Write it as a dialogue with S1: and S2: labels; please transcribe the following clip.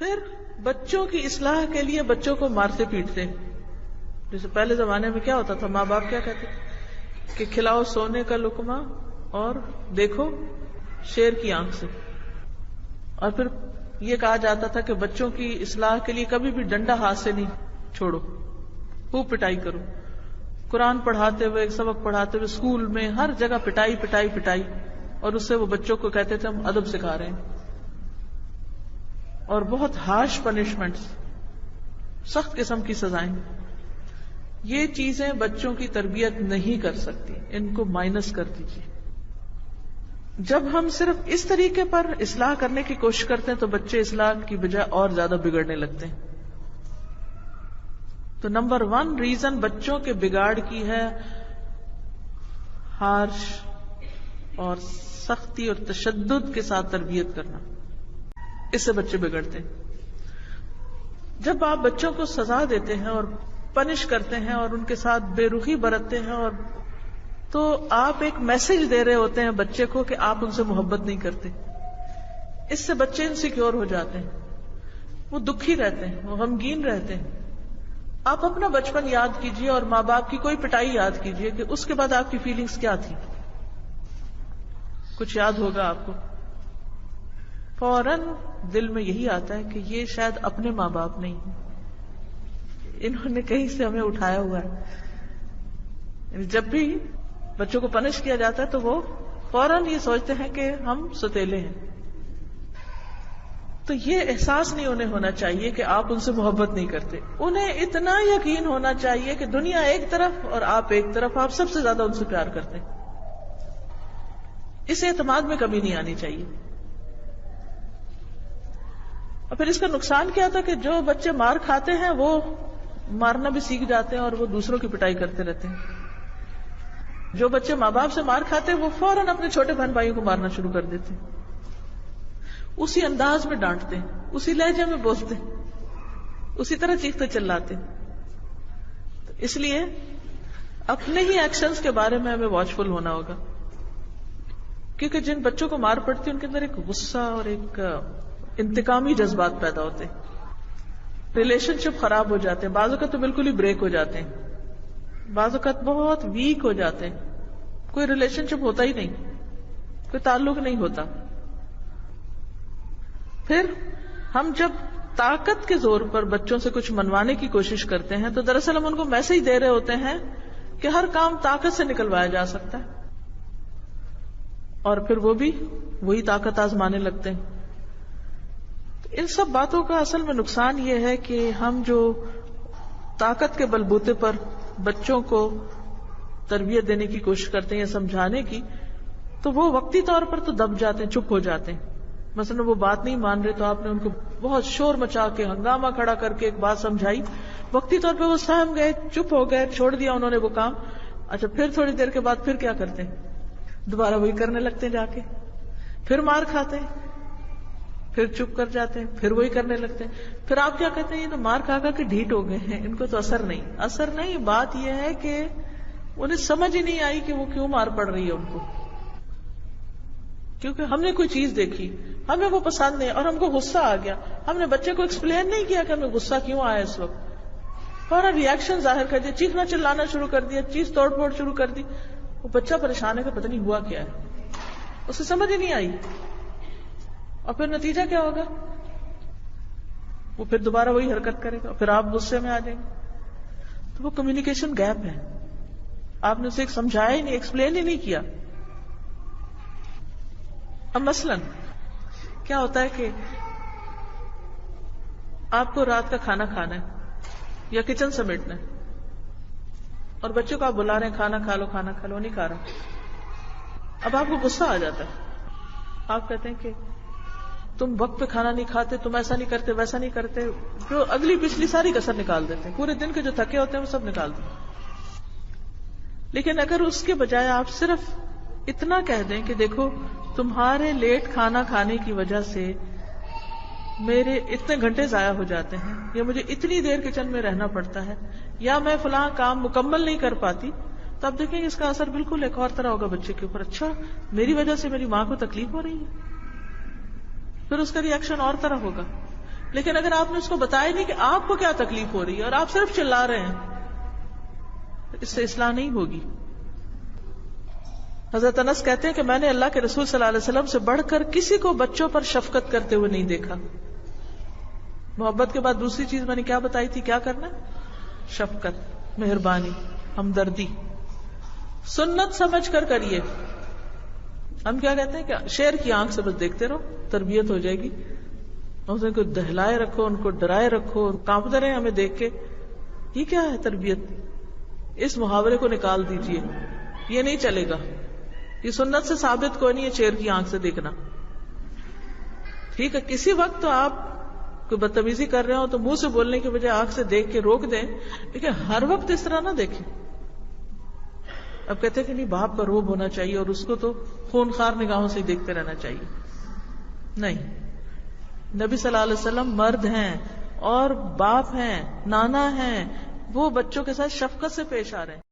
S1: پھر بچوں کی اصلاح کے لیے بچوں کو مارتے پیٹتے. جیسے پہلے زمانے میں کیا ہوتا تھا، ماں باپ کیا کہتے کہ کھلاؤ سونے کا لقمہ اور دیکھو شیر کی آنکھ سے. اور پھر یہ کہا جاتا تھا کہ بچوں کی اصلاح کے لیے کبھی بھی ڈنڈا ہاتھ سے نہیں چھوڑو، خوب پٹائی کرو. قرآن پڑھاتے ہوئے، سبق پڑھاتے ہوئے، اسکول میں ہر جگہ پٹائی پٹائی پٹائی، اور اس سے وہ بچوں کو کہتے تھے ہم ادب سکھا رہے ہیں. اور بہت ہارش پنشمنٹس، سخت قسم کی سزائیں. یہ چیزیں بچوں کی تربیت نہیں کر سکتی، ان کو مائنس کر دیجیے. جب ہم صرف اس طریقے پر اصلاح کرنے کی کوشش کرتے ہیں تو بچے اصلاح کی بجائے اور زیادہ بگڑنے لگتے ہیں. تو نمبر 1 ریزن بچوں کے بگاڑ کی ہے ہارش اور سختی اور تشدد کے ساتھ تربیت کرنا. اس سے بچے بگڑتے ہیں. جب آپ بچوں کو سزا دیتے ہیں اور پنش کرتے ہیں اور ان کے ساتھ بے رخی برتتے ہیں، اور تو آپ ایک میسج دے رہے ہوتے ہیں بچے کو کہ آپ ان سے محبت نہیں کرتے. اس سے بچے انسیکیور ہو جاتے ہیں، وہ دکھی رہتے ہیں، وہ غمگین رہتے ہیں. آپ اپنا بچپن یاد کیجئے اور ماں باپ کی کوئی پٹائی یاد کیجئے کہ اس کے بعد آپ کی فیلنگز کیا تھی. کچھ یاد ہوگا آپ کو، فوراً دل میں یہی آتا ہے کہ یہ شاید اپنے ماں باپ نہیں ہیں، انہوں نے کہیں سے ہمیں اٹھایا ہوا ہے. جب بھی بچوں کو پنش کیا جاتا ہے تو وہ فوراً یہ سوچتے ہیں کہ ہم ستیلے ہیں. تو یہ احساس نہیں انہیں ہونا چاہیے کہ آپ ان سے محبت نہیں کرتے. انہیں اتنا یقین ہونا چاہیے کہ دنیا ایک طرف اور آپ ایک طرف، آپ سب سے زیادہ ان سے پیار کرتے ہیں. اس اعتماد میں کمی نہیں آنی چاہیے. اور پھر اس کا نقصان کیا تھا کہ جو بچے مار کھاتے ہیں وہ مارنا بھی سیکھ جاتے ہیں اور وہ دوسروں کی پٹائی کرتے رہتے ہیں. جو بچے ماں باپ سے مار کھاتے ہیں وہ فوراً اپنے چھوٹے بہن بھائیوں کو مارنا شروع کر دیتے ہیں، اسی انداز میں ڈانٹتے ہیں، اسی لہجے میں بولتے ہیں، اسی طرح چیختے چلاتے ہیں. تو اس لیے اپنے ہی ایکشنز کے بارے میں ہمیں واچفل ہونا ہوگا، کیونکہ جن بچوں کو مار پڑتی ہے ان کے اندر ایک غصہ اور ایک انتقامی جذبات پیدا ہوتے ہیں. ریلیشن شپ خراب ہو جاتے ہیں، بعض اوقات تو بالکل ہی بریک ہو جاتے ہیں، بعض اوقات بہت ویک ہو جاتے ہیں، کوئی ریلیشن شپ ہوتا ہی نہیں، کوئی تعلق نہیں ہوتا. پھر ہم جب طاقت کے زور پر بچوں سے کچھ منوانے کی کوشش کرتے ہیں تو دراصل ہم ان کو میسج دے رہے ہوتے ہیں کہ ہر کام طاقت سے نکلوایا جا سکتا ہے، اور پھر وہ بھی وہی طاقت آزمانے لگتے ہیں. ان سب باتوں کا اصل میں نقصان یہ ہے کہ ہم جو طاقت کے بلبوتے پر بچوں کو تربیت دینے کی کوشش کرتے ہیں یا سمجھانے کی، تو وہ وقتی طور پر تو دب جاتے ہیں، چپ ہو جاتے ہیں. مثلا وہ بات نہیں مان رہے تو آپ نے ان کو بہت شور مچا کے ہنگامہ کھڑا کر کے ایک بات سمجھائی، وقتی طور پہ وہ سہم گئے، چپ ہو گئے، چھوڑ دیا انہوں نے وہ کام. اچھا پھر تھوڑی دیر کے بعد پھر کیا کرتے ہیں؟ دوبارہ وہی کرنے لگتے ہیں، جا کے پھر مار کھاتے ہیں، پھر چپ کر جاتے ہیں، پھر وہی کرنے لگتے ہیں. پھر آپ کیا کہتے ہیں؟ یہ تو مار کھا کر کے ڈھیٹ ہو گئے ہیں، ان کو تو اثر نہیں. بات یہ ہے کہ انہیں سمجھ ہی نہیں آئی کہ وہ کیوں مار پڑ رہی ہے ان کو، کیونکہ ہم نے کوئی چیز دیکھی، ہمیں وہ پسند نہیں اور ہم کو غصہ آ گیا. ہم نے بچے کو ایکسپلین نہیں کیا کہ ہمیں غصہ کیوں آیا اس وقت، فوراً ریئیکشن ظاہر کر دیا، چیخنا چلانا شروع کر دیا، چیز توڑ پھوڑ شروع کر دی. وہ بچہ پریشان ہے کہ پتہ نہیں ہوا کیا ہے، اسے سمجھ ہی نہیں آئی. اور پھر نتیجہ کیا ہوگا؟ وہ پھر دوبارہ وہی حرکت کرے گا، پھر آپ غصے میں آ جائیں گے. تو وہ کمیونیکیشن گیپ ہے، آپ نے اسے سمجھایا ہی نہیں، ایکسپلین ہی نہیں کیا. اب مثلاً کیا ہوتا ہے کہ آپ کو رات کا کھانا کھانا ہے یا کچن سمیٹنا ہے، اور بچوں کو آپ بلا رہے ہیں کھانا کھا لو، کھانا کھا لو، نہیں کھا رہا. اب آپ کو غصہ آ جاتا ہے، آپ کہتے ہیں کہ تم وقت پہ کھانا نہیں کھاتے، تم ایسا نہیں کرتے، ویسا نہیں کرتے، جو اگلی پچھلی ساری کسر نکال دیتے ہیں، پورے دن کے جو تھکے ہوتے ہیں وہ سب نکال دیتے ہیں. لیکن اگر اس کے بجائے آپ صرف اتنا کہہ دیں کہ دیکھو تمہارے لیٹ کھانا کھانے کی وجہ سے میرے اتنے گھنٹے ضائع ہو جاتے ہیں، یا مجھے اتنی دیر کچن میں رہنا پڑتا ہے، یا میں فلاں کام مکمل نہیں کر پاتی، تو آپ دیکھیں اس کا اثر بالکل ایک اور طرح ہوگا بچے کے اوپر. اچھا میری وجہ سے میری ماں کو تکلیف ہو رہی ہے، پھر اس کا ریئیکشن اور طرح ہوگا. لیکن اگر آپ نے اس کو بتایا نہیں کہ آپ کو کیا تکلیف ہو رہی ہے اور آپ صرف چلا رہے ہیں، اس سے اصلاح نہیں ہوگی. حضرت انس کہتے ہیں کہ میں نے اللہ کے رسول صلی اللہ علیہ وسلم سے بڑھ کر کسی کو بچوں پر شفقت کرتے ہوئے نہیں دیکھا. محبت کے بعد دوسری چیز میں نے کیا بتائی تھی؟ کیا کرنا؟ شفقت، مہربانی، ہمدردی. سنت سمجھ کر کریے. ہم کیا کہتے ہیں کہ شیر کی آنکھ سے بس دیکھتے رہو، تربیت ہو جائے گی. ان کو دہلائے رکھو، ان کو ڈرائے رکھو، کانپتے رہے ہمیں دیکھ کے. یہ کیا ہے تربیت؟ اس محاورے کو نکال دیجئے، یہ نہیں چلے گا. یہ سنت سے ثابت کوئی نہیں ہے شیر کی آنکھ سے دیکھنا. ٹھیک ہے، کسی وقت تو آپ کوئی بدتمیزی کر رہے ہو تو منہ سے بولنے کی بجائے آنکھ سے دیکھ کے روک دیں، لیکن ہر وقت اس طرح نہ دیکھیں. اب کہتے ہیں کہ نہیں، باپ کا روب ہونا چاہیے اور اس کو تو خونخوار نگاہوں سے دیکھتے رہنا چاہیے. نہیں، نبی صلی اللہ علیہ وسلم مرد ہیں اور باپ ہیں، نانا ہیں، وہ بچوں کے ساتھ شفقت سے پیش آ رہے ہیں.